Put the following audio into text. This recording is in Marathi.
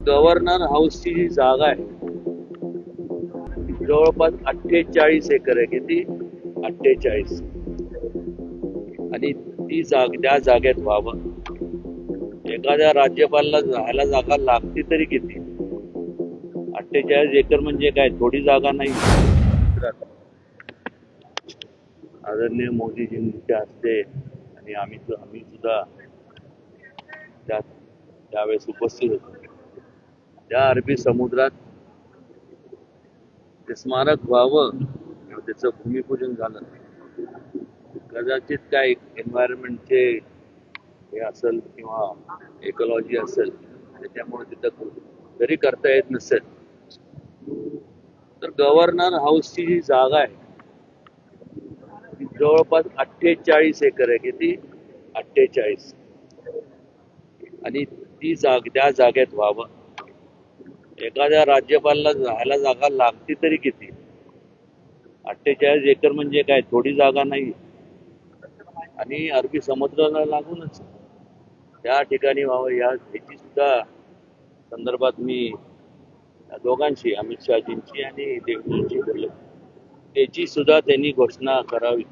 गव्हर्नर हाऊसची जी जागा आहे जवळपास 48 एकर आहे. किती? 48. आणि ती त्या जागेत व्हावं. एखाद्या राज्यपालाला राहायला जागा लागते तरी किती? 48 एकर म्हणजे काय थोडी जागा नाही. आदरणीय मोदीजींच्या हस्ते आणि आम्ही सुद्धा त्यावेळेस उपस्थित होतो. त्या अरबी समुद्रात ते स्मारक व्हावं, त्याचं भूमिपूजन झालं. कदाचित काय एन्व्हायरमेंटचे हे असेल किंवा इकॉलॉजी असेल त्याच्यामुळे तिथं जरी करता येत नसेल तर गव्हर्नर हाऊसची जी जागा आहे ती जवळपास 48 एकर आहे. किती? 48. आणि ती त्या जागेत व्हावं. एखाद्या राज्यपालाला राहायला जागा लागते तरी किती? 48 एकर म्हणजे काय थोडी जागा नाही. आणि अरबी समुद्राला लागूनच त्या ठिकाणी व्हावं याची सुद्धा संदर्भात मी दोघांशी, अमित शहाजींची आणि देवेंद्रजींशी बोललो. त्याची सुद्धा त्यांनी घोषणा करावी.